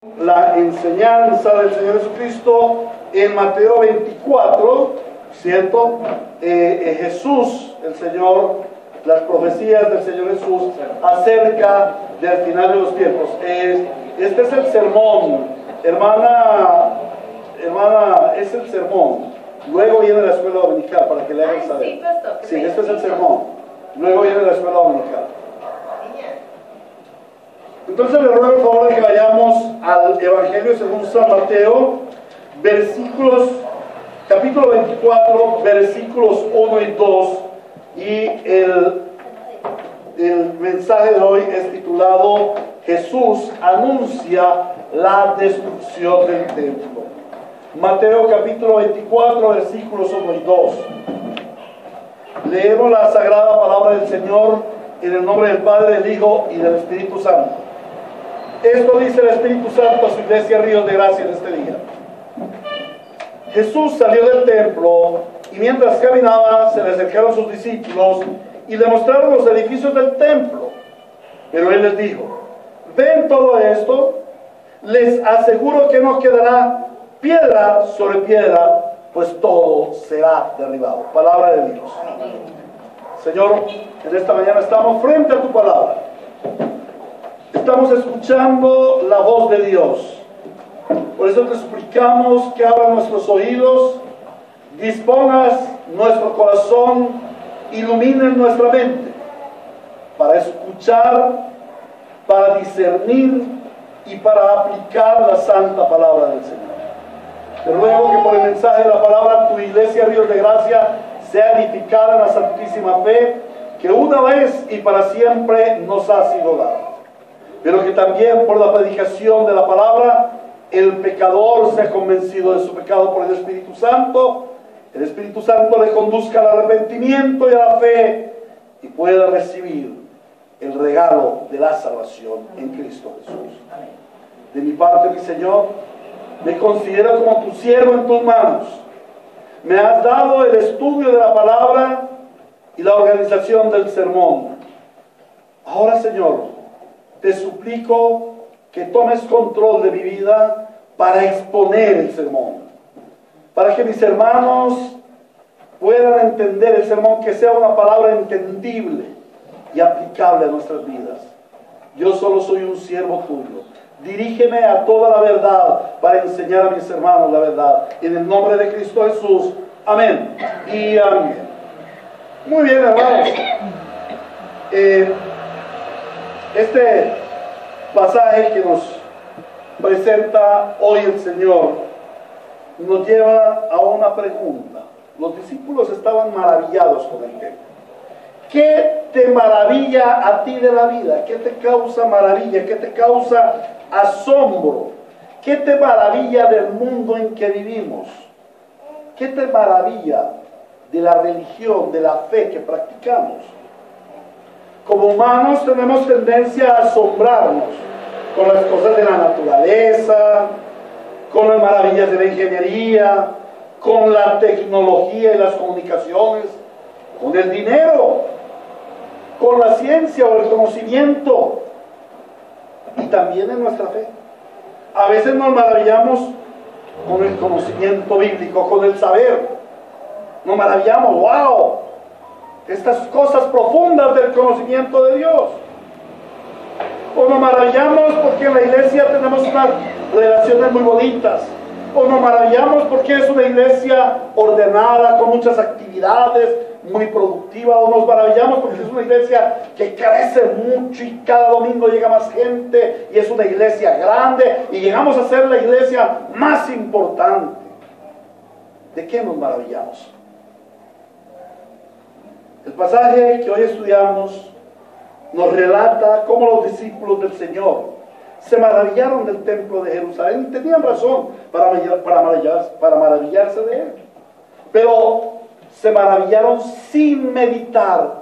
La enseñanza del Señor Jesucristo en Mateo 24, ¿cierto? Jesús, el Señor, las profecías del Señor Jesús acerca del final de los tiempos. Este es el sermón, hermana, es el sermón. Luego viene la escuela dominical para que le hagan saber. Sí, pastor. Sí, este es el sermón. Luego viene la escuela dominical. Entonces le ruego el favor de que vayamos al Evangelio según San Mateo, capítulo 24, versículos 1 y 2, y el mensaje de hoy es titulado Jesús anuncia la destrucción del templo. Mateo capítulo 24, versículos 1 y 2. Leemos la sagrada palabra del Señor en el nombre del Padre, del Hijo y del Espíritu Santo. Esto dice el Espíritu Santo a su iglesia Ríos de Gracia en este día. Jesús salió del templo y mientras caminaba se le acercaron sus discípulos y le mostraron los edificios del templo. Pero él les dijo: ¿ven todo esto? Les aseguro que no quedará piedra sobre piedra, pues todo será derribado. Palabra de Dios. Señor, en esta mañana estamos frente a tu palabra. Estamos escuchando la voz de Dios. Por eso te suplicamos que abras nuestros oídos, dispongas nuestro corazón, ilumines nuestra mente para escuchar, para discernir y para aplicar la santa palabra del Señor. Te ruego que por el mensaje de la palabra tu iglesia Ríos de Gracia sea edificada en la santísima fe que una vez y para siempre nos ha sido dada. Pero que también por la predicación de la palabra el pecador sea convencido de su pecado por el Espíritu Santo le conduzca al arrepentimiento y a la fe y pueda recibir el regalo de la salvación en Cristo Jesús. De mi parte, mi Señor, me considero como tu siervo en tus manos. Me has dado el estudio de la palabra y la organización del sermón. Ahora, Señor, te suplico que tomes control de mi vida para exponer el sermón, para que mis hermanos puedan entender el sermón, que sea una palabra entendible y aplicable a nuestras vidas. Yo solo soy un siervo tuyo. Dirígeme a toda la verdad para enseñar a mis hermanos la verdad. En el nombre de Cristo Jesús. Amén y amén. Muy bien, hermanos. Este pasaje que nos presenta hoy el Señor nos lleva a una pregunta. Los discípulos estaban maravillados con el templo. ¿Qué te maravilla a ti de la vida? ¿Qué te causa maravilla? ¿Qué te causa asombro? ¿Qué te maravilla del mundo en que vivimos? ¿Qué te maravilla de la religión, de la fe que practicamos? Como humanos tenemos tendencia a asombrarnos con las cosas de la naturaleza, con las maravillas de la ingeniería, con la tecnología y las comunicaciones, con el dinero, con la ciencia o el conocimiento, y también en nuestra fe. A veces nos maravillamos con el conocimiento bíblico, con el saber. Nos maravillamos, wow, estas cosas profundas del conocimiento de Dios. O nos maravillamos porque en la iglesia tenemos unas relaciones muy bonitas. O nos maravillamos porque es una iglesia ordenada, con muchas actividades, muy productiva. O nos maravillamos porque es una iglesia que crece mucho y cada domingo llega más gente y es una iglesia grande y llegamos a ser la iglesia más importante. ¿De qué nos maravillamos? El pasaje que hoy estudiamos nos relata cómo los discípulos del Señor se maravillaron del templo de Jerusalén y tenían razón para maravillarse de él. Pero se maravillaron sin meditar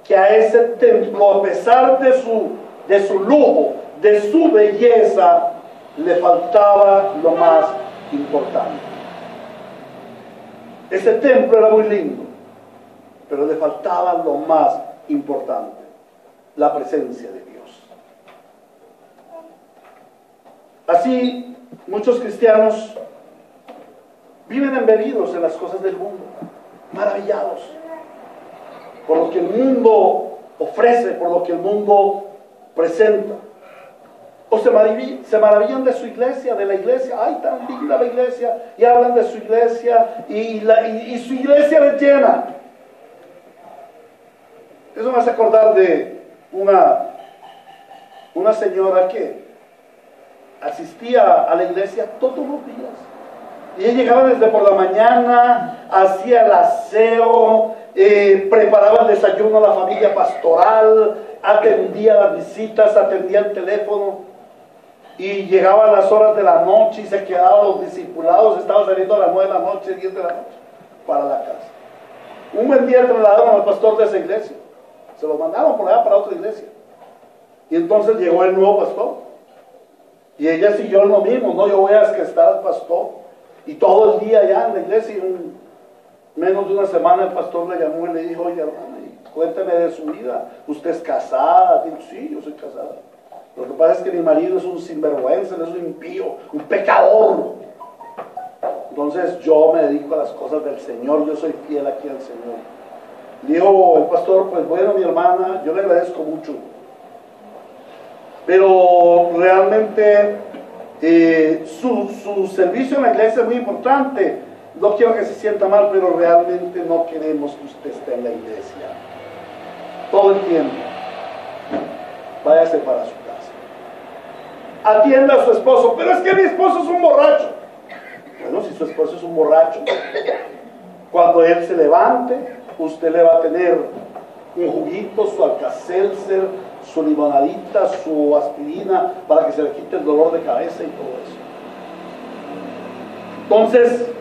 que a ese templo, a pesar de su lujo, de su belleza, le faltaba lo más importante. Ese templo era muy lindo, pero le faltaba lo más importante: la presencia de Dios. Así, muchos cristianos viven embebidos en las cosas del mundo, maravillados por lo que el mundo ofrece, por lo que el mundo presenta. O se maravillan de su iglesia, de la iglesia. ¡Ay, tan linda la iglesia! Y hablan de su iglesia y su iglesia les llena. Eso me hace acordar de una señora que asistía a la iglesia todos los días. Y ella llegaba desde por la mañana, hacía el aseo, preparaba el desayuno a la familia pastoral, atendía las visitas, atendía el teléfono. Y llegaba a las horas de la noche y se quedaban los discipulados, estaba saliendo a las 9 de la noche, 10 de la noche, para la casa. Un buen día trasladaron al pastor de esa iglesia, se lo mandaron por allá para otra iglesia. Y entonces llegó el nuevo pastor. Y ella siguió lo mismo, no, yo voy a estar al pastor. Y todo el día allá en la iglesia, y en menos de una semana el pastor le llamó y le dijo: oye, hermana, cuénteme de su vida, ¿usted es casada? Digo: sí, yo soy casada. Lo que pasa es que mi marido es un sinvergüenza, es un impío, un pecador. Entonces yo me dedico a las cosas del Señor, yo soy fiel aquí al Señor. Dijo el pastor: pues bueno, mi hermana, yo le agradezco mucho, pero realmente su servicio en la iglesia es muy importante. No quiero que se sienta mal, pero realmente no queremos que usted esté en la iglesia todo el tiempo. Váyase para su casa. Atienda a su esposo. Pero es que mi esposo es un borracho. Bueno, si su esposo es un borracho, cuando él se levante, usted le va a tener un juguito, su Alka-Seltzer, su limonadita, su aspirina, para que se le quite el dolor de cabeza y todo eso. Entonces,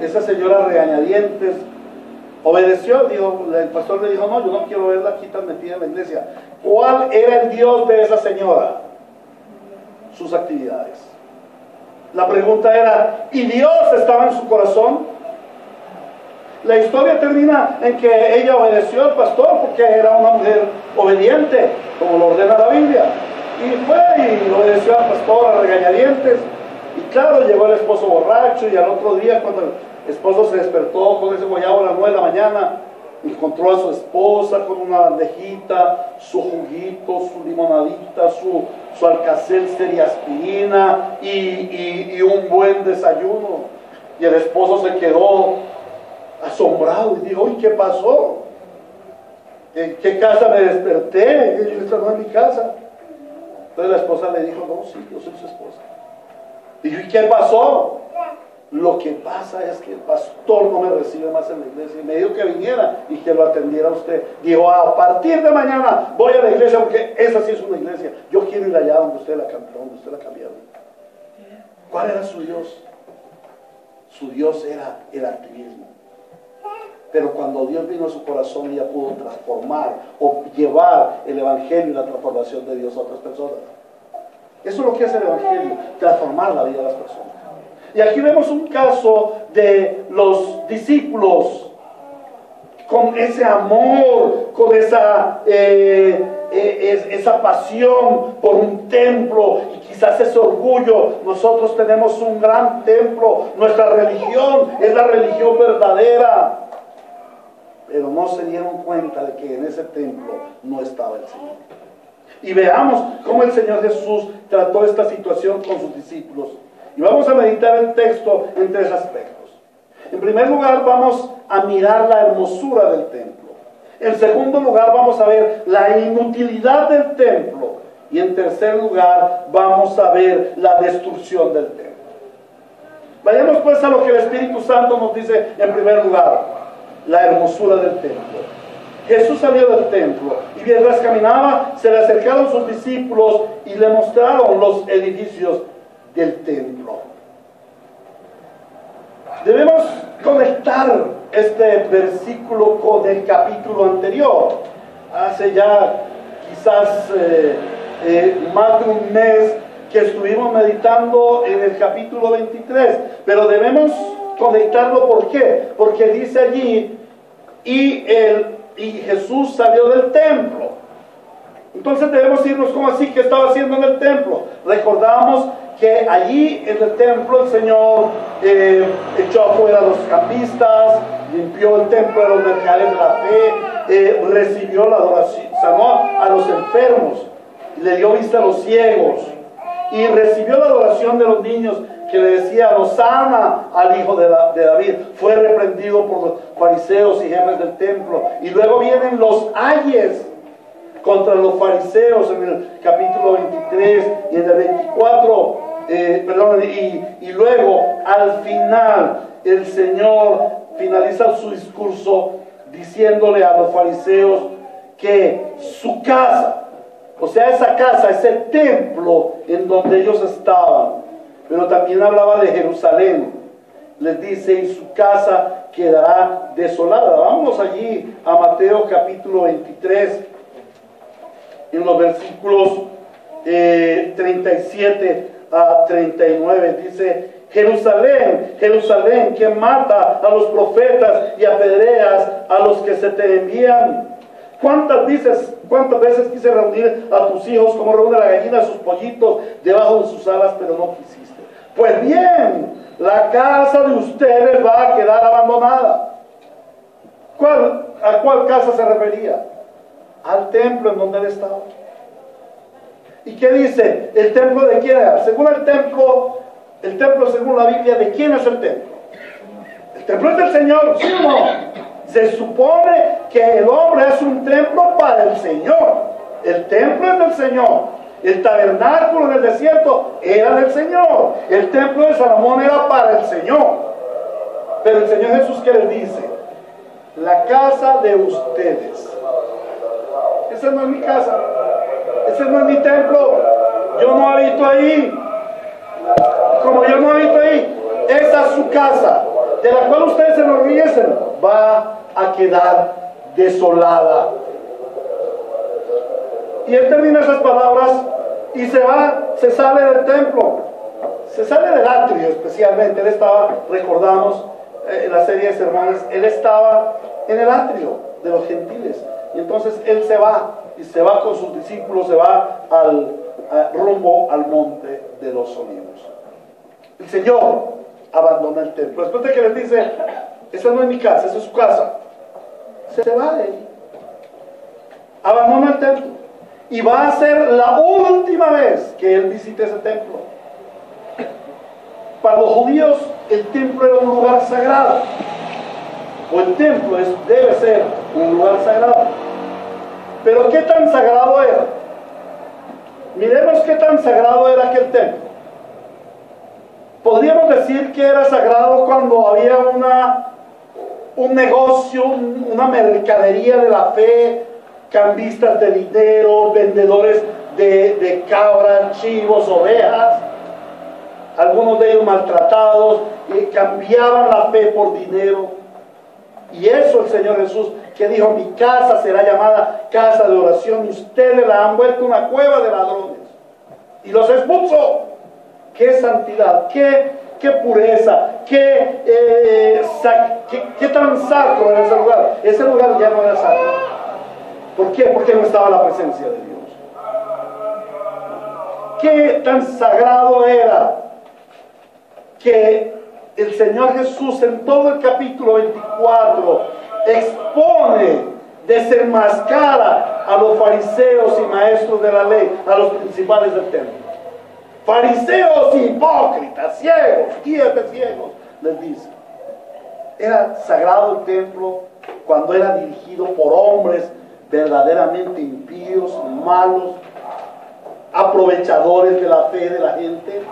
esa señora regañadientes obedeció. Dijo, el pastor le dijo: no, yo no quiero verla aquí tan metida en la iglesia. ¿Cuál era el Dios de esa señora? Sus actividades. La pregunta era: ¿y Dios estaba en su corazón? La historia termina en que ella obedeció al pastor porque era una mujer obediente, como lo ordena la Biblia. Y fue y obedeció al pastor a regañadientes. Y claro, llegó el esposo borracho, y al otro día, cuando el esposo se despertó con ese guayabo a las 9 de la mañana, encontró a su esposa con una bandejita, su juguito, su limonadita, su Alka-Seltzer y aspirina y un buen desayuno. Y el esposo se quedó asombrado y dijo: uy, ¿qué pasó? ¿En qué casa me desperté? Yo estaba en mi casa. Entonces la esposa le dijo: no, sí, yo soy su esposa. Dijo: ¿y qué pasó? Lo que pasa es que el pastor no me recibe más en la iglesia, y me dijo que viniera y que lo atendiera a usted. Dijo: a partir de mañana voy a la iglesia, porque esa sí es una iglesia. Yo quiero ir allá donde usted la cambiaron. ¿Cuál era su Dios? Su Dios era el activismo. Pero cuando Dios vino a su corazón, ella pudo transformar o llevar el evangelio y la transformación de Dios a otras personas. Eso es lo que hace el evangelio, transformar la vida de las personas. Y aquí vemos un caso de los discípulos con ese amor, con esa pasión por un templo, y quizás ese orgullo. Nosotros tenemos un gran templo, nuestra religión es la religión verdadera, pero no se dieron cuenta de que en ese templo no estaba el Señor. Y veamos cómo el Señor Jesús trató esta situación con sus discípulos. Y vamos a meditar el texto en 3 aspectos. En primer lugar, vamos a mirar la hermosura del templo. En segundo lugar, vamos a ver la inutilidad del templo. Y en tercer lugar, vamos a ver la destrucción del templo. Vayamos pues a lo que el Espíritu Santo nos dice en primer lugar: la hermosura del templo. Jesús salió del templo y mientras caminaba se le acercaron sus discípulos y le mostraron los edificios del templo. Debemos conectar este versículo con el capítulo anterior. Hace ya quizás más de un mes que estuvimos meditando en el capítulo 23, pero debemos conectarlo. ¿Por qué? Porque dice allí: y Jesús salió del templo. Entonces debemos irnos como así, ¿qué estaba haciendo en el templo? Recordamos que allí en el templo el Señor echó afuera a los cambistas, limpió el templo de los mercaderes de la fe, recibió la adoración, sanó a los enfermos, le dio vista a los ciegos y recibió la adoración de los niños que le decía Hosana al hijo de David. Fue reprendido por los fariseos y jefes del templo. Y luego vienen los ayes contra los fariseos en el capítulo 23 y en el 24, y luego al final el Señor finaliza su discurso diciéndole a los fariseos que su casa, o sea, esa casa, ese templo en donde ellos estaban, pero también hablaba de Jerusalén, les dice, y su casa quedará desolada. Vamos allí a Mateo capítulo 23, en los versículos 37 a 39, dice: Jerusalén, Jerusalén, que mata a los profetas y apedreas a los que se te envían. ¿Cuántas veces quise reunir a tus hijos como reúne la gallina a sus pollitos debajo de sus alas, pero no quisiste? Pues bien, la casa de ustedes va a quedar abandonada. ¿A cuál casa se refería? Al templo en donde él estaba. ¿Y qué dice? ¿El templo de quién era? Según el templo según la Biblia, ¿de quién es el templo? El templo es del Señor, ¿sí o no? Se supone que el hombre es un templo para el Señor. El templo es del Señor. El tabernáculo en el desierto era del Señor. El templo de Salomón era para el Señor. Pero el Señor Jesús, ¿qué les dice? La casa de ustedes. Esa no es mi casa. Ese no es mi templo. Yo no habito ahí. Como yo no habito ahí, esa es su casa, de la cual ustedes se enorgullecen, va a quedar desolada. Y él termina esas palabras y se sale del templo, se sale del atrio especialmente. Él estaba, recordamos en la serie de sermones, él estaba en el atrio de los gentiles. Y entonces él se va, y se va con sus discípulos, se va rumbo al monte de los olivos. El Señor abandona el templo. Después de que les dice, esa no es mi casa, esa es su casa, se va de ahí. Abandona el templo. Y va a ser la última vez que él visite ese templo. Para los judíos, el templo era un lugar sagrado. O el templo debe ser un lugar sagrado. Pero ¿qué tan sagrado era? Miremos qué tan sagrado era aquel templo. Podríamos decir que era sagrado cuando había un negocio, una mercadería de la fe, cambistas de dinero, vendedores de cabras, chivos, ovejas, algunos de ellos maltratados, y cambiaban la fe por dinero. Y eso el Señor Jesús, que dijo: mi casa será llamada casa de oración, y ustedes la han vuelto una cueva de ladrones. Y los expulsó. ¡Qué santidad! ¡Qué pureza! ¡Qué tan sacro era ese lugar! Ese lugar ya no era sacro. ¿Por qué? Porque no estaba la presencia de Dios. ¡Qué tan sagrado era que el Señor Jesús en todo el capítulo 24 expone, desenmascara a los fariseos y maestros de la ley, a los principales del templo? Fariseos hipócritas, ciegos, guías de ciegos, les dice. Era sagrado el templo cuando era dirigido por hombres verdaderamente impíos, malos, aprovechadores de la fe de la gente.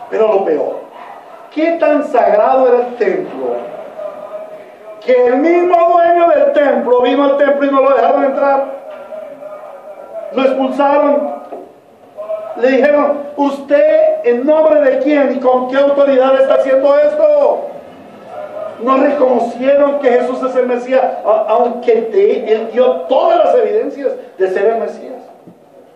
Pero lo peor, ¿qué tan sagrado era el templo? Que el mismo dueño del templo vino al templo y no lo dejaron entrar. Lo expulsaron. Le dijeron: ¿usted en nombre de quién y con qué autoridad está haciendo esto? No reconocieron que Jesús es el Mesías, aunque él dio todas las evidencias de ser el Mesías.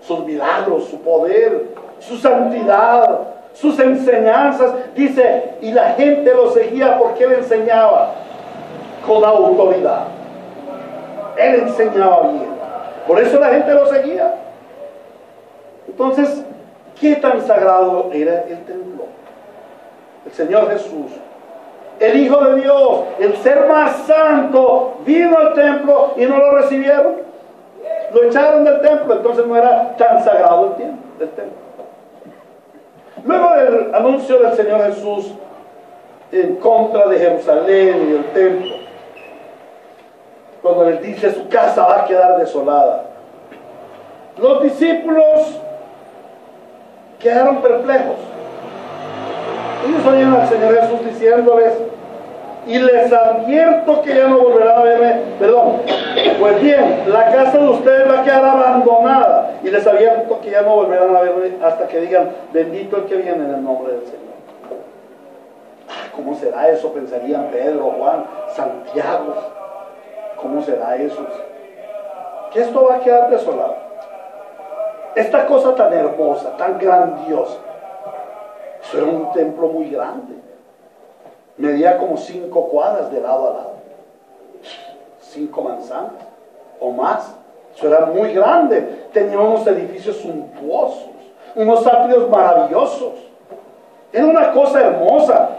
Sus milagros, su poder, su santidad, sus enseñanzas. Dice, y la gente lo seguía porque él enseñaba con autoridad. Él enseñaba bien. Por eso la gente lo seguía. Entonces, ¿Qué tan sagrado era el templo? El Señor Jesús, el Hijo de Dios, el ser más santo, vino al templo y no lo recibieron. Lo echaron del templo, entonces no era tan sagrado el templo. Luego del anuncio del Señor Jesús en contra de Jerusalén y del templo, cuando les dice su casa va a quedar desolada, los discípulos quedaron perplejos. Ellos oyen al Señor Jesús diciéndoles: y les advierto que ya no volverán a verme, pues bien, la casa de ustedes va a quedar abandonada, y les advierto que ya no volverán a verme hasta que digan: bendito el que viene en el nombre del Señor. ¿Cómo será eso? Pensarían Pedro, Juan, Santiago. ¿Cómo será eso? Que esto va a quedar desolado. Esta cosa tan hermosa, tan grandiosa. Eso era un templo muy grande. Medía como 5 cuadras de lado a lado. 5 manzanas o más. Eso era muy grande. Tenía unos edificios suntuosos, unos atrios maravillosos. Era una cosa hermosa.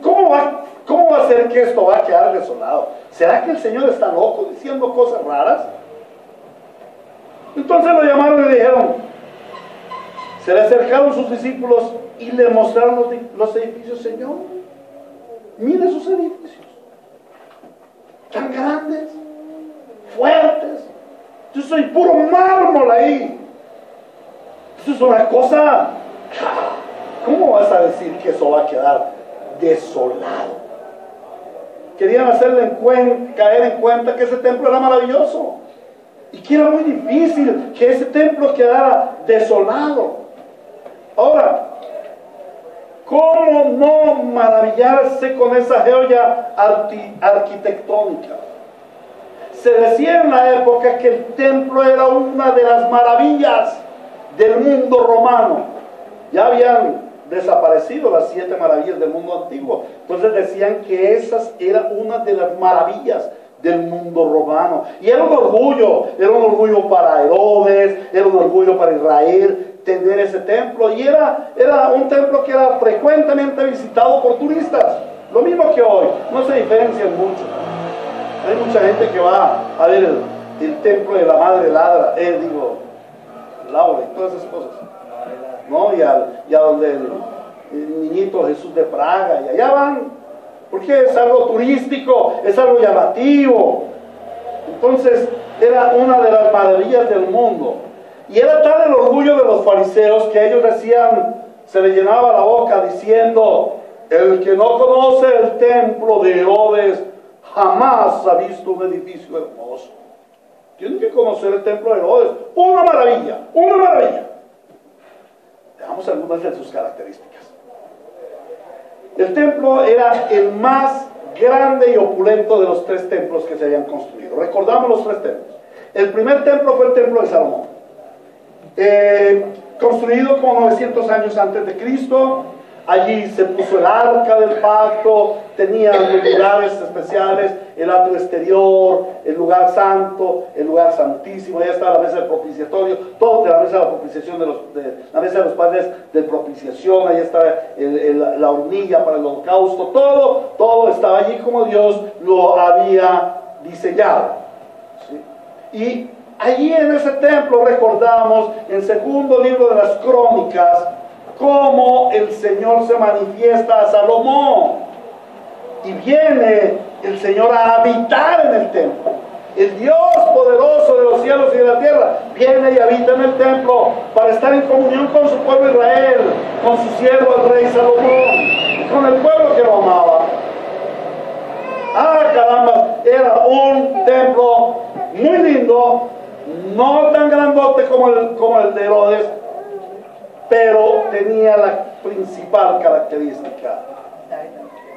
¿Cómo va a ser que esto va a quedar desolado? ¿Será que el Señor está loco diciendo cosas raras? Entonces lo llamaron y le dijeron, se le acercaron sus discípulos y le mostraron los edificios. Señor, mire sus edificios, tan grandes, fuertes. Yo soy puro mármol ahí. Eso es una cosa. ¿Cómo vas a decir que eso va a quedar desolado? Querían hacerle caer en cuenta que ese templo era maravilloso y que era muy difícil que ese templo quedara desolado. Ahora, ¿cómo no maravillarse con esa joya arquitectónica? Se decía en la época que el templo era una de las maravillas del mundo romano. Ya habían desaparecido las 7 maravillas del mundo antiguo. Entonces decían que esas eran una de las maravillas del mundo romano. Y era un orgullo para Herodes, era un orgullo para Israel tener ese templo. Y era un templo que era frecuentemente visitado por turistas. Lo mismo que hoy, no se diferencian mucho. Hay mucha gente que va a ver el templo de la Madre Laura y todas esas cosas, ¿no? Y a donde el niñito Jesús de Praga, y allá van, porque es algo turístico, es algo llamativo. Entonces era una de las maravillas del mundo. Y era tal el orgullo de los fariseos que ellos decían, se les llenaba la boca diciendo: el que no conoce el templo de Herodes jamás ha visto un edificio hermoso. Tienen que conocer el templo de Herodes. Una maravilla, una maravilla. Veamos algunas de sus características. El templo era el más grande y opulento de los 3 templos que se habían construido. Recordamos los 3 templos. El primer templo fue el templo de Salomón, construido como 900 años antes de Cristo. Allí se puso el arca del pacto, tenía los lugares especiales, el atrio exterior, el lugar santo, el lugar santísimo. Allá estaba la mesa del propiciatorio, todo de la mesa de la propiciación la mesa de los padres de propiciación. Allá estaba la hornilla para el holocausto. Todo estaba allí como Dios lo había diseñado, ¿sí? Y allí en ese templo recordamos en el segundo libro de las Crónicas cómo el Señor se manifiesta a Salomón y viene el Señor a habitar en el templo. El Dios poderoso de los cielos y de la tierra viene y habita en el templo para estar en comunión con su pueblo Israel, con su siervo el rey Salomón y con el pueblo que lo amaba. Caramba, era un templo muy lindo, no tan grandote como el de Herodes, pero tenía la principal característica: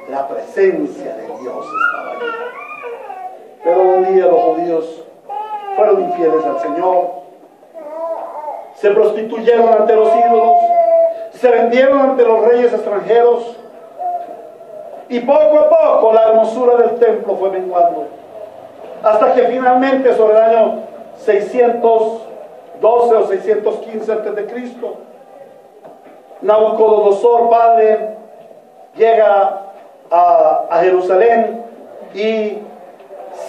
la presencia de Dios estaba allí. Pero un día los judíos fueron infieles al Señor, se prostituyeron ante los ídolos, se vendieron ante los reyes extranjeros, y poco a poco la hermosura del templo fue menguando, hasta que finalmente sobre el año 612 o 615 a.C., Nabucodonosor, padre, llega a Jerusalén y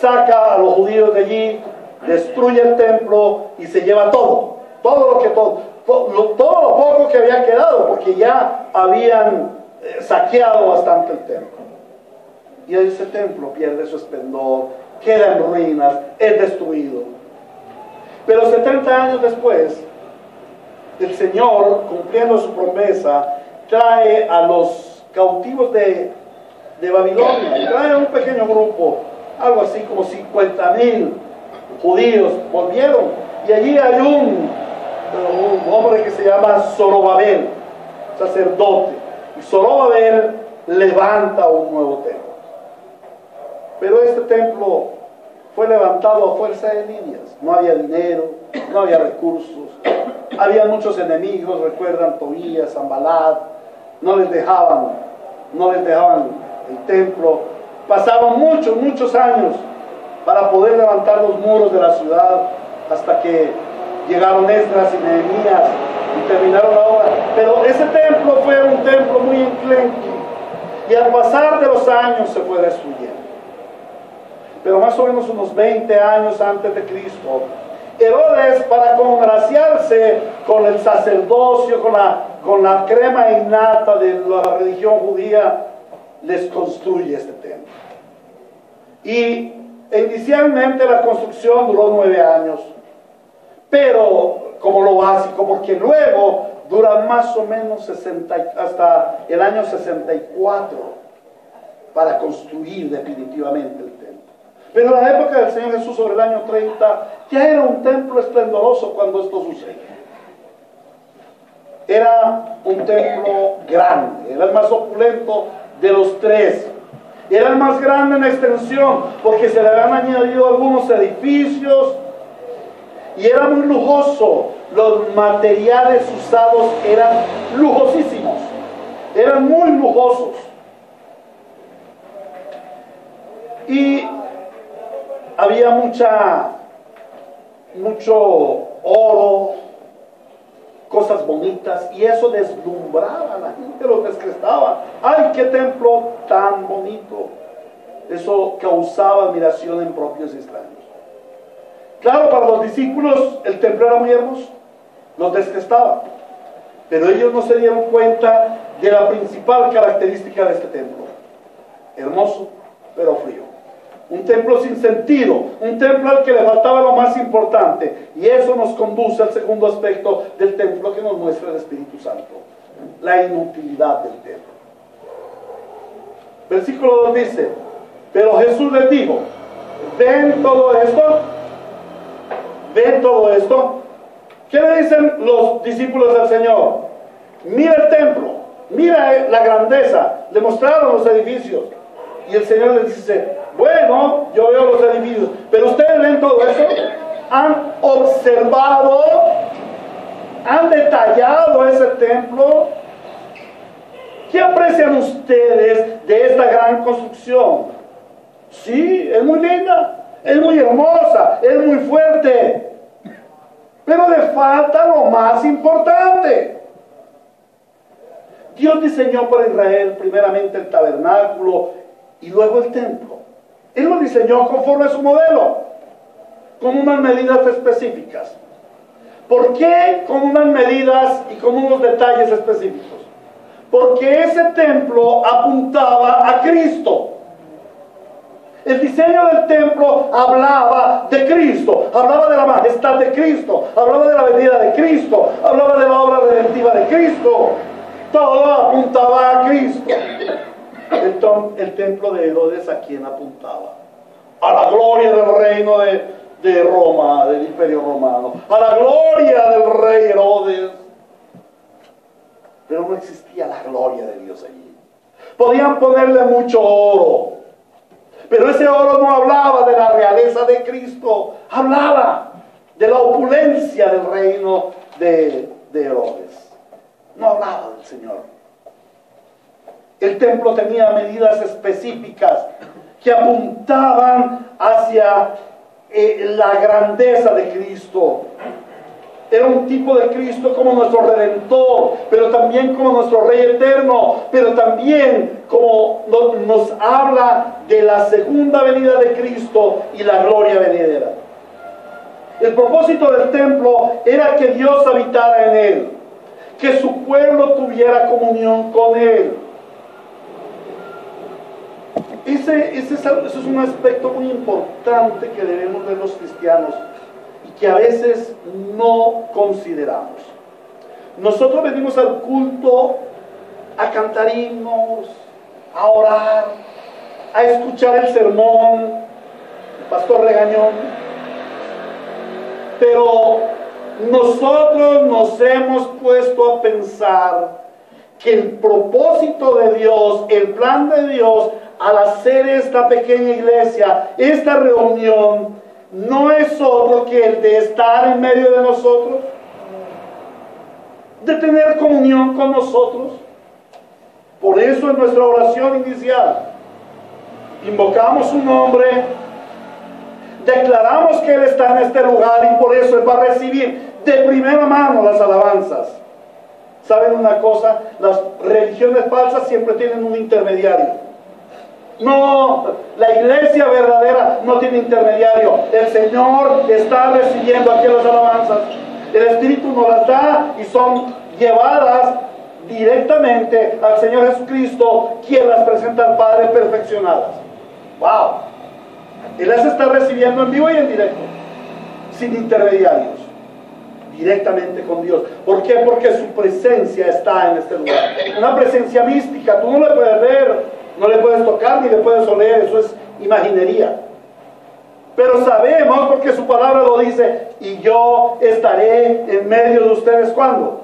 saca a los judíos de allí, destruye el templo y se lleva todo lo poco que había quedado, porque ya habían saqueado bastante el templo. Y ese templo pierde su esplendor, queda en ruinas, es destruido. Pero 70 años después, el Señor, cumpliendo su promesa, trae a los cautivos de Babilonia, y trae un pequeño grupo, algo así como 50,000 judíos, volvieron, y allí hay un hombre que se llama Zorobabel, sacerdote, y Zorobabel levanta un nuevo templo. Pero este templo fue levantado a fuerza de lidias. No había dinero, no había recursos, había muchos enemigos, recuerdan Tobías, Sanbalat, no les dejaban el templo. Pasaron muchos años para poder levantar los muros de la ciudad, hasta que llegaron Esdras y Nehemías y terminaron la obra. Pero ese templo fue un templo muy enclenque, y al pasar de los años se fue destruyendo. Pero más o menos unos 20 años antes de Cristo, Herodes, para congraciarse con el sacerdocio, con la crema innata de la religión judía, les construye este templo. Y inicialmente la construcción duró 9 años, pero como lo básico, porque luego dura más o menos hasta el año 64 para construir definitivamente el templo. Pero en la época del Señor Jesús, sobre el año 30, ya era un templo esplendoroso cuando esto sucedió. Era un templo grande, era el más opulento de los 3. Era el más grande en extensión, porque se le habían añadido algunos edificios, y era muy lujoso. Los materiales usados eran lujosísimos, eran muy lujosos. Y había mucho oro, cosas bonitas, y eso deslumbraba a la gente, los descrestaba. ¡Ay, qué templo tan bonito! Eso causaba admiración en propios y extraños. Claro, para los discípulos el templo era muy hermoso, los descrestaba, pero ellos no se dieron cuenta de la principal característica de este templo: hermoso, pero frío. Un templo sin sentido, un templo al que le faltaba lo más importante. Y eso nos conduce al segundo aspecto del templo que nos muestra el Espíritu Santo: la inutilidad del templo. Versículo 2 dice: pero Jesús les dijo, ¿ven todo esto? ¿Ven todo esto? ¿Qué le dicen los discípulos del Señor? Mira el templo, mira la grandeza. Le mostraron los edificios, y el Señor les dice: bueno, yo veo los edificios, pero ustedes ven todo eso, han observado, han detallado ese templo. ¿Qué aprecian ustedes de esta gran construcción? Sí, es muy linda, es muy hermosa, es muy fuerte, pero le falta lo más importante. Dios diseñó para Israel primeramente el tabernáculo y luego el templo. Él lo diseñó conforme a su modelo, con unas medidas específicas. ¿Por qué con unas medidas y con unos detalles específicos? Porque ese templo apuntaba a Cristo. El diseño del templo hablaba de Cristo, hablaba de la majestad de Cristo, hablaba de la venida de Cristo, hablaba de la obra redentiva de Cristo. Todo apuntaba a Cristo. El templo de Herodes, ¿a quién apuntaba? A la gloria del reino de Roma, del imperio romano, a la gloria del rey Herodes. Pero no existía la gloria de Dios allí. Podían ponerle mucho oro, pero ese oro no hablaba de la realeza de Cristo, hablaba de la opulencia del reino de Herodes. No hablaba del Señor. El templo tenía medidas específicas que apuntaban hacia la grandeza de Cristo. Era un tipo de Cristo como nuestro Redentor, pero también como nuestro Rey eterno, pero también como nos habla de la segunda venida de Cristo y la gloria venidera. El propósito del templo era que Dios habitara en él, que su pueblo tuviera comunión con él. Ese es un aspecto muy importante que debemos ver los cristianos y que a veces no consideramos. Nosotros venimos al culto a cantar himnos, a orar, a escuchar el sermón, el pastor regañón, pero nosotros nos hemos puesto a pensar que el propósito de Dios, el plan de Dios al hacer esta pequeña iglesia, esta reunión, no es otro que el de estar en medio de nosotros, de tener comunión con nosotros. Por eso en nuestra oración inicial invocamos su nombre, declaramos que Él está en este lugar y por eso Él va a recibir de primera mano las alabanzas. ¿Saben una cosa? Las religiones falsas siempre tienen un intermediario. No, la iglesia verdadera no tiene intermediario. El Señor está recibiendo aquí las alabanzas. El Espíritu nos las da y son llevadas directamente al Señor Jesucristo, quien las presenta al Padre perfeccionadas. ¡Wow! Él las está recibiendo en vivo y en directo, sin intermediarios, directamente con Dios. ¿Por qué? Porque su presencia está en este lugar. Una presencia mística, tú no la puedes ver, no le puedes tocar ni le puedes oler, eso es imaginería. Pero sabemos, porque su palabra lo dice, y yo estaré en medio de ustedes, ¿cuándo?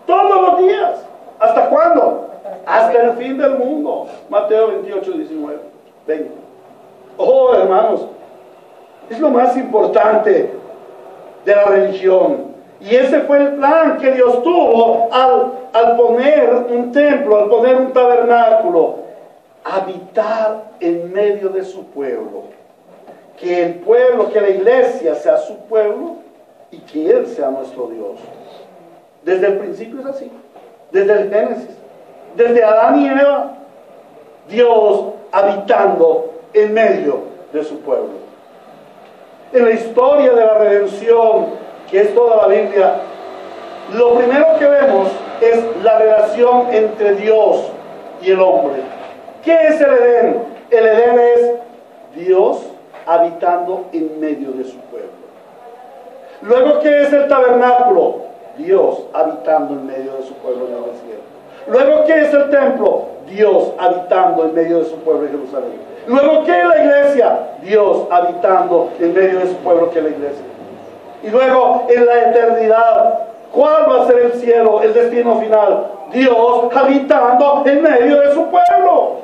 Todos los días. ¿Hasta cuándo? Hasta el fin del mundo. Mateo 28, 19, 20. Oh, hermanos, es lo más importante de la religión. Y ese fue el plan que Dios tuvo al poner un templo, al poner un tabernáculo. Habitar en medio de su pueblo, que el pueblo, que la iglesia sea su pueblo y que Él sea nuestro Dios. Desde el principio es así, desde el Génesis, desde Adán y Eva, Dios habitando en medio de su pueblo. En la historia de la redención, que es toda la Biblia, lo primero que vemos es la relación entre Dios y el hombre. ¿Qué es el Edén? El Edén es Dios habitando en medio de su pueblo. Luego, ¿qué es el tabernáculo? Dios habitando en medio de su pueblo en el desierto. Luego, ¿qué es el templo? Dios habitando en medio de su pueblo en Jerusalén. Luego, ¿qué es la iglesia? Dios habitando en medio de su pueblo, que es la iglesia. Y luego, en la eternidad, ¿cuál va a ser el cielo, el destino final? Dios habitando en medio de su pueblo.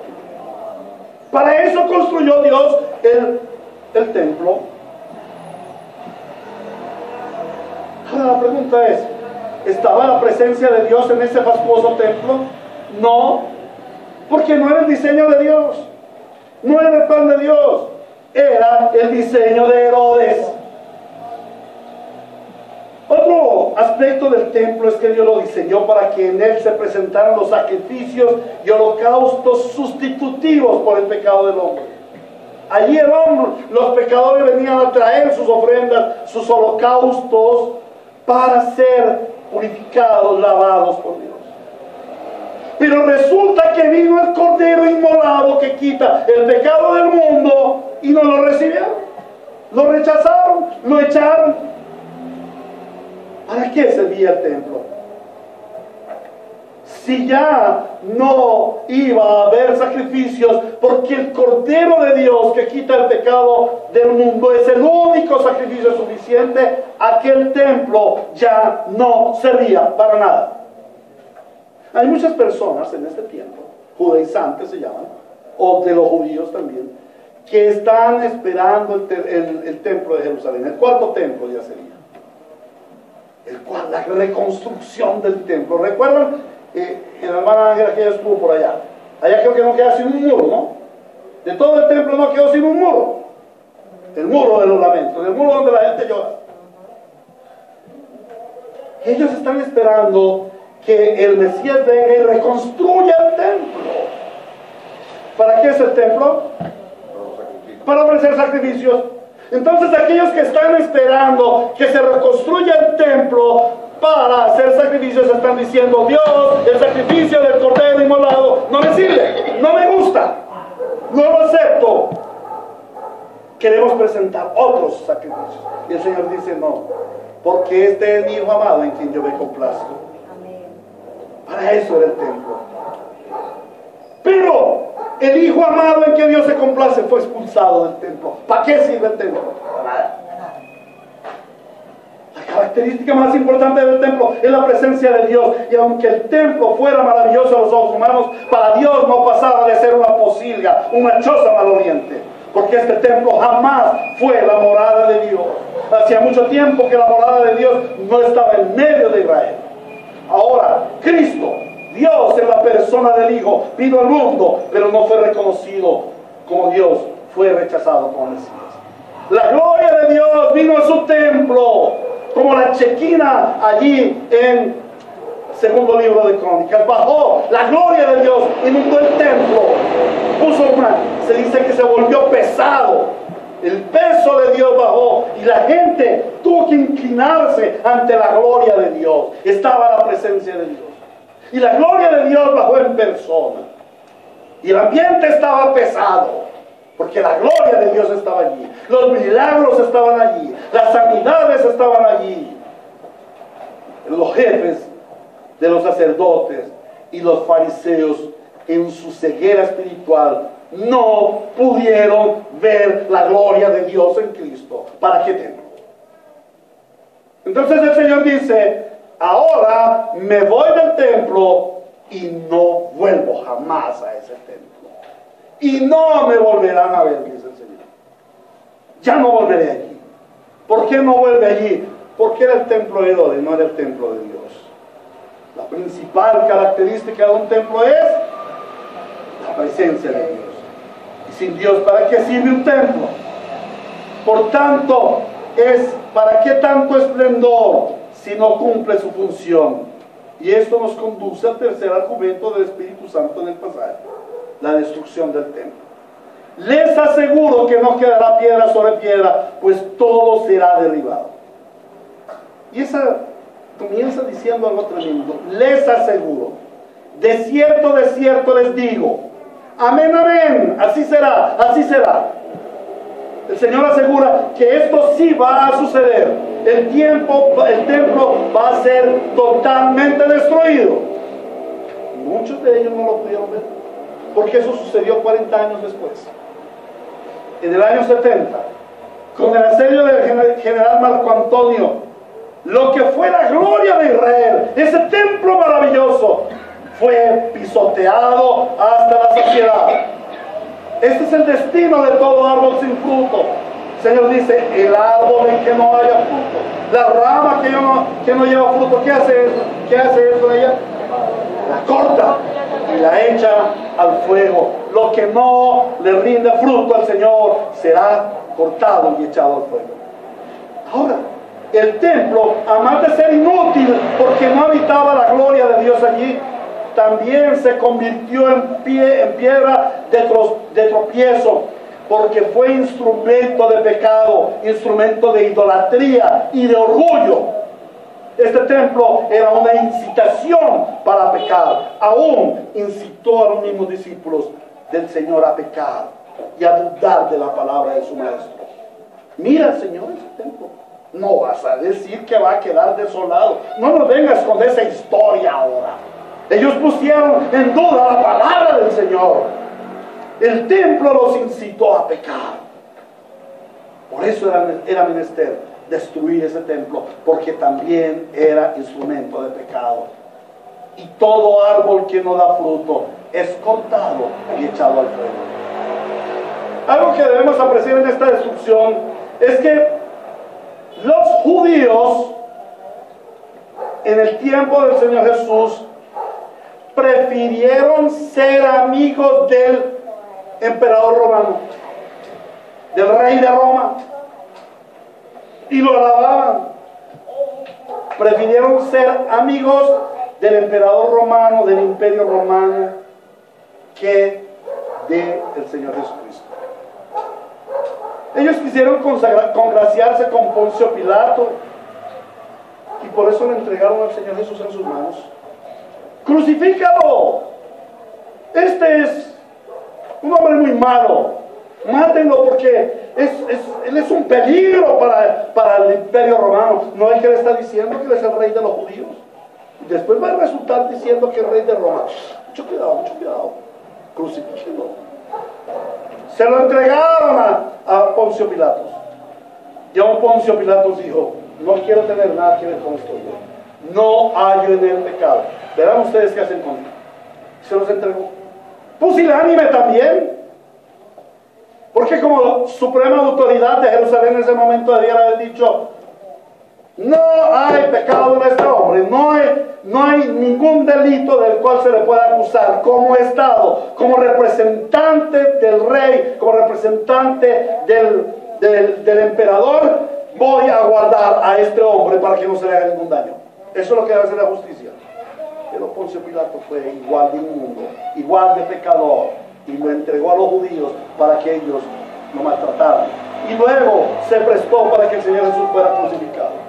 Para eso construyó Dios el templo. Ahora la pregunta es, ¿estaba la presencia de Dios en ese fastuoso templo? No, porque no era el diseño de Dios, no era el plan de Dios, era el diseño de Herodes. Otro aspecto del templo es que Dios lo diseñó para que en él se presentaran los sacrificios y holocaustos sustitutivos por el pecado del hombre. Allí los pecadores venían a traer sus ofrendas, sus holocaustos, para ser purificados, lavados por Dios. Pero resulta que vino el Cordero inmolado que quita el pecado del mundo y no lo recibieron, lo rechazaron, lo echaron. ¿Para qué servía el templo? Si ya no iba a haber sacrificios, porque el Cordero de Dios que quita el pecado del mundo es el único sacrificio suficiente, aquel templo ya no servía para nada. Hay muchas personas en este tiempo, judaizantes se llaman, o de los judíos también, que están esperando el templo de Jerusalén. El cuarto templo ya sería. La reconstrucción del templo. ¿Recuerdan? En la hermana Ángela que ella estuvo por allá. Allá creo que no queda sin un muro, ¿no? De todo el templo no quedó sin un muro. El muro de los lamentos, el muro donde la gente llora. Ellos están esperando que el Mesías venga y reconstruya el templo. ¿Para qué es el templo? Para ofrecer sacrificios. Entonces aquellos que están esperando que se reconstruya el templo para hacer sacrificios están diciendo: Dios, el sacrificio del cordero inmolado no me sirve, no me gusta, no lo acepto, queremos presentar otros sacrificios. Y el Señor dice: no, porque este es mi Hijo amado en quien yo me complazco. Para eso era el templo. Pero el Hijo amado en que Dios se complace fue expulsado del templo. ¿Para qué sirve el templo? Para nada. La característica más importante del templo es la presencia de Dios. Y aunque el templo fuera maravilloso a los ojos humanos, para Dios no pasaba de ser una posilga, una choza maloliente. Porque este templo jamás fue la morada de Dios. Hacía mucho tiempo que la morada de Dios no estaba en medio de Israel. Ahora, Cristo, Dios en la persona del Hijo, vino al mundo, pero no fue reconocido como Dios, fue rechazado como Mesías. La gloria de Dios vino a su templo, como la Chequina allí en segundo libro de Crónicas. Bajó la gloria de Dios, inundó el templo, se dice que se volvió pesado. El peso de Dios bajó y la gente tuvo que inclinarse ante la gloria de Dios. Estaba la presencia de Dios. Y la gloria de Dios bajó en persona. Y el ambiente estaba pesado, porque la gloria de Dios estaba allí. Los milagros estaban allí. Las sanidades estaban allí. Los jefes de los sacerdotes y los fariseos, en su ceguera espiritual, no pudieron ver la gloria de Dios en Cristo. ¿Para qué templo? Entonces el Señor dice: ahora me voy del templo y no vuelvo jamás a ese templo. Y no me volverán a ver, dice el Señor. Ya no volveré allí. ¿Por qué no vuelve allí? Porque era el templo de Herodes, no era el templo de Dios. La principal característica de un templo es la presencia de Dios. Y sin Dios, ¿para qué sirve un templo? Por tanto, ¿para qué tanto esplendor si no cumple su función? Y esto nos conduce al tercer argumento del Espíritu Santo en el pasaje: la destrucción del templo. Les aseguro que no quedará piedra sobre piedra, pues todo será derribado. Y esa comienza diciendo algo tremendo: les aseguro, de cierto les digo, amén, amén, así será, así será. El Señor asegura que esto sí va a suceder. El templo va a ser totalmente destruido. Muchos de ellos no lo pudieron ver, porque eso sucedió 40 años después. En el año 70, con el asedio del general Marco Antonio, lo que fue la gloria de Israel, ese templo maravilloso, fue pisoteado hasta la saciedad. Este es el destino de todo árbol sin fruto. El Señor dice: el árbol en que no haya fruto, la rama que no lleva fruto, ¿qué hace eso? ¿Qué hace eso ella? La corta y la echa al fuego. Lo que no le rinde fruto al Señor será cortado y echado al fuego. Ahora, el templo, además de ser inútil porque no habitaba la gloria de Dios allí, también se convirtió en piedra de tropiezo, porque fue instrumento de pecado, instrumento de idolatría y de orgullo. Este templo era una incitación para pecar. Aún incitó a los mismos discípulos del Señor a pecar y a dudar de la palabra de su maestro. Mira, Señor, ese templo. No vas a decir que va a quedar desolado. No nos vengas con esa historia ahora. Ellos pusieron en duda la palabra del Señor. El templo los incitó a pecar. Por eso era menester destruir ese templo, porque también era instrumento de pecado. Y todo árbol que no da fruto es cortado y echado al fuego. Algo que debemos apreciar en esta destrucción es que los judíos en el tiempo del Señor Jesús prefirieron ser amigos del emperador romano, del rey de Roma, y lo alababan. Prefirieron ser amigos del emperador romano, del imperio romano, que del Señor Jesucristo. Ellos quisieron congraciarse con Poncio Pilato y por eso le entregaron al Señor Jesús en sus manos. ¡Crucifícalo! Este es un hombre muy malo. Mátenlo porque él es un peligro para el imperio romano. ¿No es que le está diciendo que él es el rey de los judíos? Y después va a resultar diciendo que es rey de Roma. Mucho cuidado, mucho cuidado. Crucifíquenlo. Se lo entregaron a Poncio Pilatos. Y aún Poncio Pilatos dijo: no quiero tener nada que ver con esto. No hallo en el pecado. Verán ustedes qué hacen con él. Se los entregó. Pusilánime también. Porque como suprema autoridad de Jerusalén en ese momento debían haber dicho: no hay pecado en este hombre, no hay ningún delito del cual se le pueda acusar. Como Estado, como representante del rey, como representante del emperador, voy a guardar a este hombre para que no se le haga ningún daño. Eso es lo que debe hacer la justicia. Pero Poncio Pilato fue igual de inmundo, igual de pecador, y lo entregó a los judíos para que ellos lo maltrataran. Y luego se prestó para que el Señor Jesús fuera crucificado.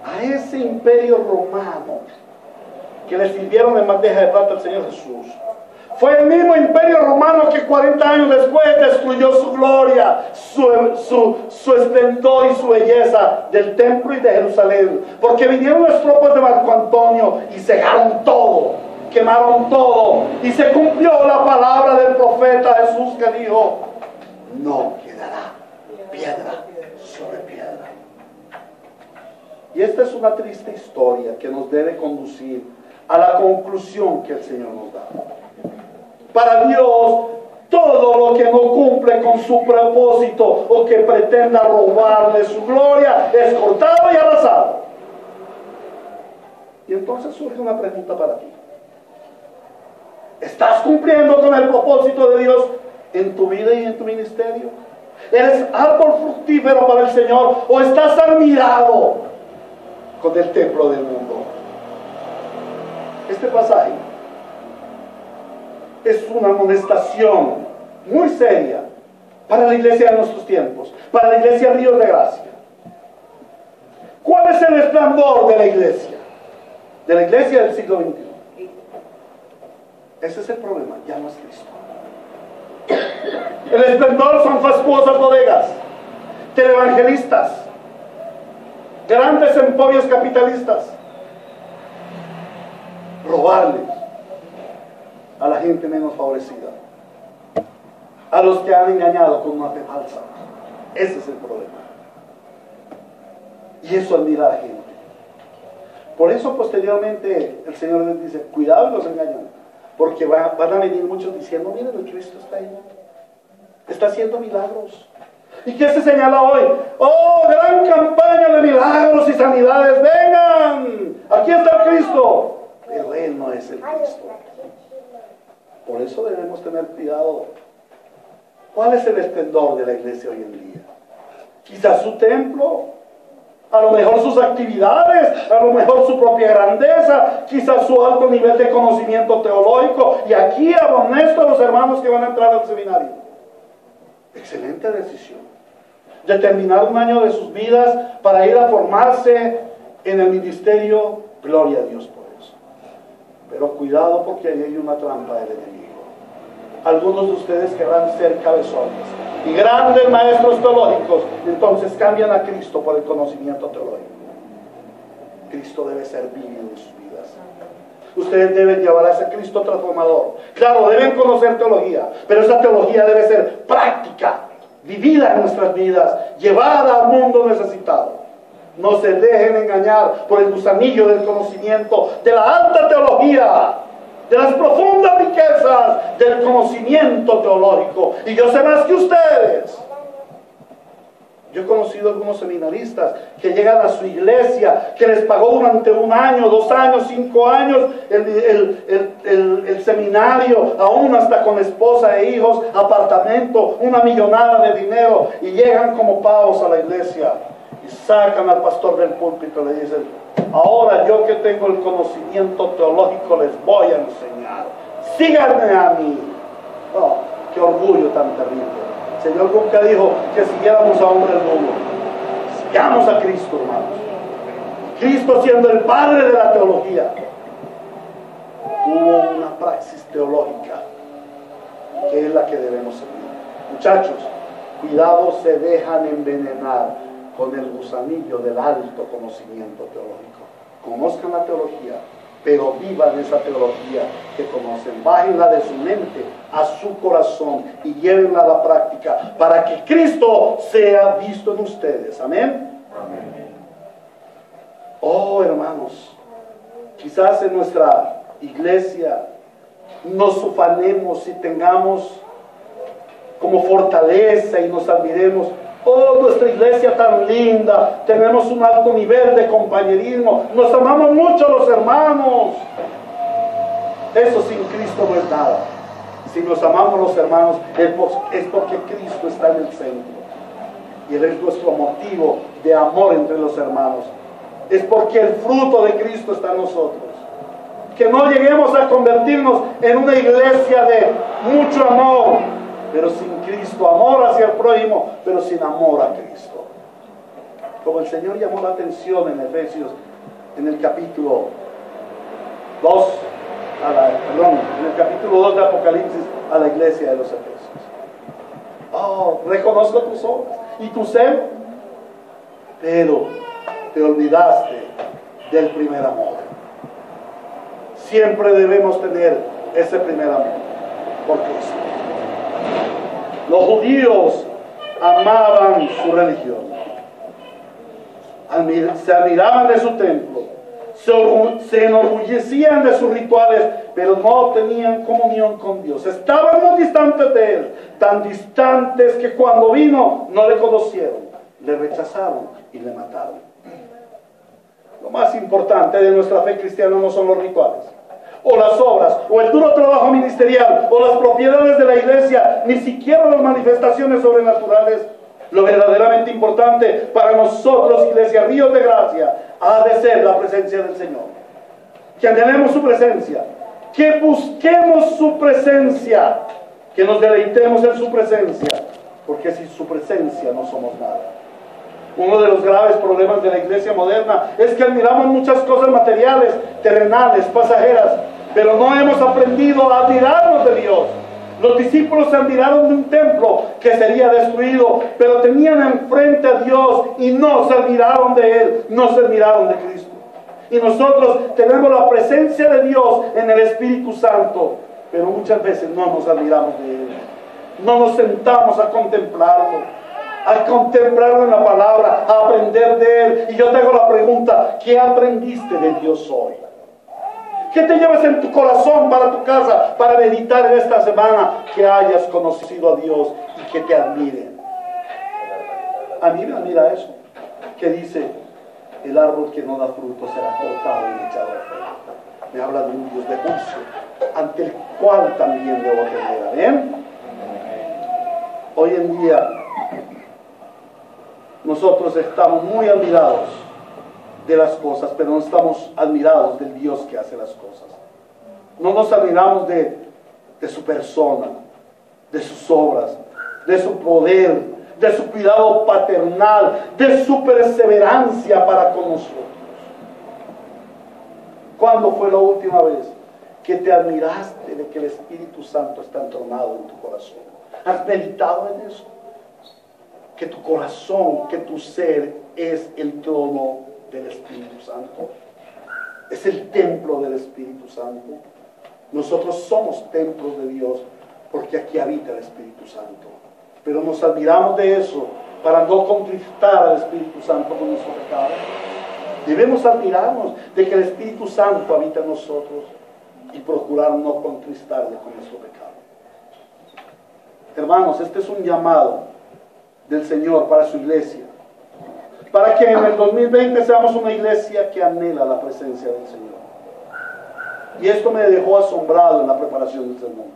A ese imperio romano que le sirvieron en bandeja de plata al Señor Jesús, fue el mismo imperio romano que 40 años después destruyó su gloria, su esplendor y su belleza del templo y de Jerusalén, porque vinieron las tropas de Marco Antonio y cegaron todo, quemaron todo, y se cumplió la palabra del profeta Jesús que dijo: no quedará piedra sobre piedra. Y esta es una triste historia que nos debe conducir a la conclusión que el Señor nos da. Para Dios, todo lo que no cumple con su propósito o que pretenda robarle su gloria es cortado y arrasado. Y entonces surge una pregunta para ti: ¿estás cumpliendo con el propósito de Dios en tu vida y en tu ministerio? ¿Eres árbol fructífero para el Señor o estás admirado con el templo del mundo? Este pasaje es una amonestación muy seria para la iglesia de nuestros tiempos, para la iglesia Ríos de Gracia. ¿Cuál es el esplendor de la iglesia? De la iglesia del siglo XXI. Ese es el problema, ya no es Cristo. El esplendor son fastuosas bodegas, televangelistas, grandes emporios capitalistas, robarles a la gente menos favorecida, a los que han engañado con una fe falsa. Ese es el problema. Y eso admira a la gente. Por eso posteriormente el Señor les dice: cuidado y los engañan, porque van a venir muchos diciendo: miren, el Cristo está ahí, está haciendo milagros. ¿Y qué se señala hoy? ¡Oh, gran campaña de milagros y sanidades! ¡Vengan! Aquí está el Cristo. Pero Él no es el Cristo. Por eso debemos tener cuidado. ¿Cuál es el esplendor de la iglesia hoy en día? Quizás su templo, a lo mejor sus actividades, a lo mejor su propia grandeza, quizás su alto nivel de conocimiento teológico. Y aquí amonesto a los hermanos que van a entrar al seminario: excelente decisión de terminar un año de sus vidas para ir a formarse en el ministerio. Gloria a Dios por eso. Pero cuidado, porque ahí hay una trampa del enemigo. Algunos de ustedes querrán ser cabezones y grandes maestros teológicos, entonces cambian a Cristo por el conocimiento teológico. Cristo debe ser vivido en sus vidas. Ustedes deben llevar a ese Cristo transformador. Claro, deben conocer teología, pero esa teología debe ser práctica, vivida en nuestras vidas, llevada al mundo necesitado. No se dejen engañar por el gusanillo del conocimiento, de la alta teología, de las profundas riquezas del conocimiento teológico. Y yo sé más que ustedes. Yo he conocido algunos seminaristas que llegan a su iglesia, que les pagó durante 1 año, 2 años, 5 años el seminario, aún hasta con esposa e hijos, apartamento, una millonada de dinero, y llegan como pavos a la iglesia. y sacan al pastor del púlpito y le dicen: ahora yo que tengo el conocimiento teológico les voy a enseñar, síganme a mí. Oh, qué orgullo tan terrible. El Señor nunca dijo que siguiéramos a hombres nulos. Sigamos a Cristo, hermanos. Cristo, siendo el padre de la teología, tuvo una praxis teológica que es la que debemos seguir. Muchachos, cuidado, se dejan envenenar con el gusanillo del alto conocimiento teológico. Conozcan la teología, pero vivan esa teología que conocen. Bájenla de su mente a su corazón y llévenla a la práctica para que Cristo sea visto en ustedes. Amén. Amén. Oh, hermanos, quizás en nuestra iglesia nos ufanemos y tengamos como fortaleza y nos admiremos: oh, nuestra iglesia tan linda, tenemos un alto nivel de compañerismo, nos amamos mucho los hermanos. Eso sin Cristo no es nada. Si nos amamos los hermanos es porque Cristo está en el centro y Él es nuestro motivo de amor entre los hermanos. Es porque el fruto de Cristo está en nosotros. Que no lleguemos a convertirnos en una iglesia de mucho amor, pero sin Cristo, amor hacia el prójimo, pero sin amor a Cristo. Como el Señor llamó la atención en Efesios, en el capítulo 2, en el capítulo 2 de Apocalipsis, a la iglesia de los Efesios. Oh, reconozco tus obras y tu celo, pero te olvidaste del primer amor. Siempre debemos tener ese primer amor por Cristo. Los judíos amaban su religión, se admiraban de su templo, se enorgullecían de sus rituales, pero no tenían comunión con Dios. Estaban muy distantes de Él, tan distantes que cuando vino no le conocieron, le rechazaron y le mataron. Lo más importante de nuestra fe cristiana no son los rituales, o las obras, o el duro trabajo ministerial, o las propiedades de la iglesia, ni siquiera las manifestaciones sobrenaturales. Lo verdaderamente importante para nosotros, Iglesia Ríos de Gracia, ha de ser la presencia del Señor. Que anhelemos su presencia, que busquemos su presencia, que nos deleitemos en su presencia, porque sin su presencia no somos nada. Uno de los graves problemas de la iglesia moderna es que admiramos muchas cosas materiales, terrenales, pasajeras, pero no hemos aprendido a admirarnos de Dios. Los discípulos se admiraron de un templo que sería destruido, pero tenían enfrente a Dios y no se admiraron de Él, no se admiraron de Cristo. Y nosotros tenemos la presencia de Dios en el Espíritu Santo, pero muchas veces no nos admiramos de Él. No nos sentamos a contemplarlo en la palabra, a aprender de Él. Y yo te hago la pregunta: ¿qué aprendiste de Dios hoy? ¿Qué te llevas en tu corazón para tu casa, para meditar en esta semana? Que hayas conocido a Dios y que te admiren. A mí me admira eso, que dice: el árbol que no da fruto será cortado y echado al fuego. Me habla de un Dios de juicio, ante el cual también debo temer. ¿Amén? Hoy en día nosotros estamos muy admirados de las cosas, pero no estamos admirados del Dios que hace las cosas. No nos admiramos de su persona, de sus obras, de su poder, de su cuidado paternal, de su perseverancia para con nosotros. ¿Cuándo fue la última vez que te admiraste de que el Espíritu Santo está entornado en tu corazón? ¿Has meditado en eso? Que tu corazón, que tu ser es el trono del Espíritu Santo, es el templo del Espíritu Santo. Nosotros somos templos de Dios porque aquí habita el Espíritu Santo, pero nos admiramos de eso para no contristar al Espíritu Santo con nuestro pecado. Debemos admirarnos de que el Espíritu Santo habita en nosotros y procurar no contristarle con nuestro pecado. Hermanos, este es un llamado del Señor para su iglesia, para que en el 2020 seamos una iglesia que anhela la presencia del Señor. Y esto me dejó asombrado en la preparación del sermón.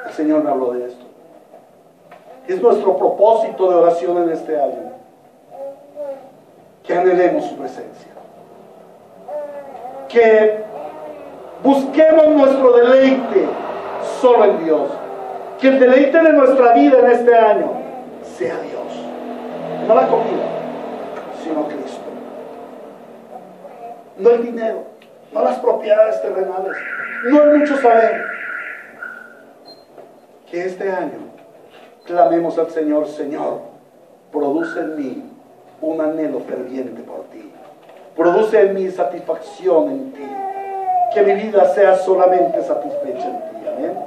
El Señor me habló de esto. Es nuestro propósito de oración en este año, que anhelemos su presencia, que busquemos nuestro deleite solo en Dios, que el deleite de nuestra vida en este año sea Dios, no la comida, sino Cristo, no el dinero, no las propiedades terrenales, no el mucho saber. Que este año clamemos al Señor: Señor, produce en mí un anhelo ferviente por ti, produce en mí satisfacción en ti, que mi vida sea solamente satisfecha en ti. Amén.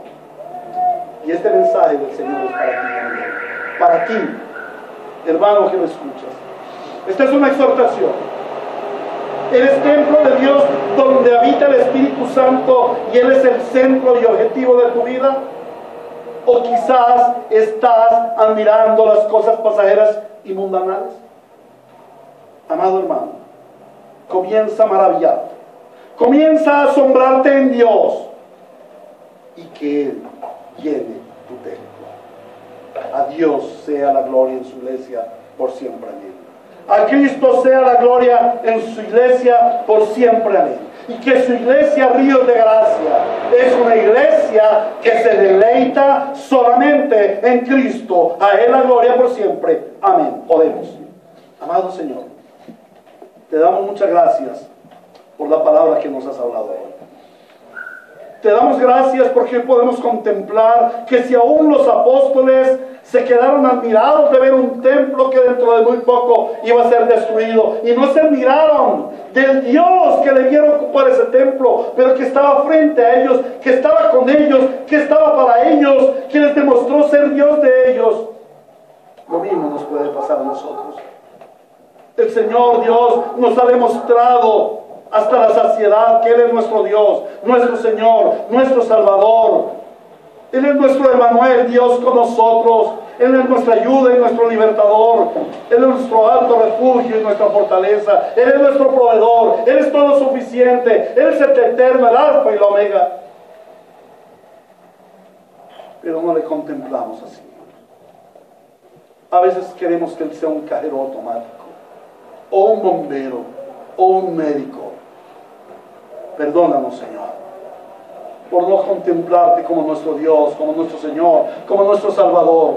Y este mensaje del Señor es para ti también, para ti, hermano que lo escuchas. Esta es una exhortación. Eres templo de Dios donde habita el Espíritu Santo y Él es el centro y objetivo de tu vida. O quizás estás admirando las cosas pasajeras y mundanales. Amado hermano, comienza a maravillarte, comienza a asombrarte en Dios y que Él llene tu templo. A Dios sea la gloria en su iglesia por siempre. Amén. A Cristo sea la gloria en su iglesia por siempre. Amén. Y que su iglesia, Ríos de Gracia, es una iglesia que se deleita solamente en Cristo. A Él la gloria por siempre. Amén. Podemos. Amado Señor, te damos muchas gracias por la palabra que nos has hablado hoy. Te damos gracias porque podemos contemplar que si aún los apóstoles se quedaron admirados de ver un templo que dentro de muy poco iba a ser destruido, y no se admiraron del Dios que debieron ocupar ese templo, pero que estaba frente a ellos, que estaba con ellos, que estaba para ellos, que les demostró ser Dios de ellos, lo mismo nos puede pasar a nosotros. El Señor Dios nos ha demostrado hasta la saciedad que Él es nuestro Dios, nuestro Señor, nuestro Salvador. Él es nuestro Emmanuel, Dios con nosotros. Él es nuestra ayuda y nuestro libertador. Él es nuestro alto refugio y nuestra fortaleza. Él es nuestro proveedor. Él es todo suficiente. Él es el eterno, el alfa y la omega. Pero no le contemplamos así. A veces queremos que Él sea un cajero automático, o un bombero, o un médico. Perdónanos, Señor, por no contemplarte como nuestro Dios, como nuestro Señor, como nuestro Salvador.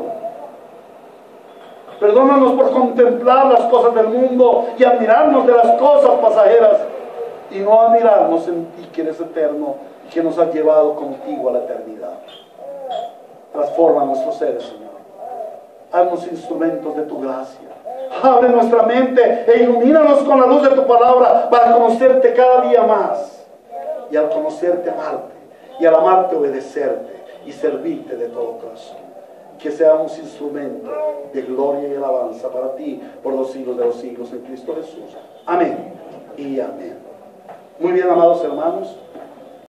Perdónanos por contemplar las cosas del mundo y admirarnos de las cosas pasajeras y no admirarnos en ti, que eres eterno y que nos has llevado contigo a la eternidad. Transforma nuestros seres, Señor. Haznos instrumentos de tu gracia. Abre nuestra mente e ilumínanos con la luz de tu palabra para conocerte cada día más. Y al conocerte, amarte. Y al amarte, obedecerte y servirte de todo corazón. Que seamos instrumentos de gloria y alabanza para ti por los siglos de los siglos en Cristo Jesús. Amén y amén. Muy bien, amados hermanos.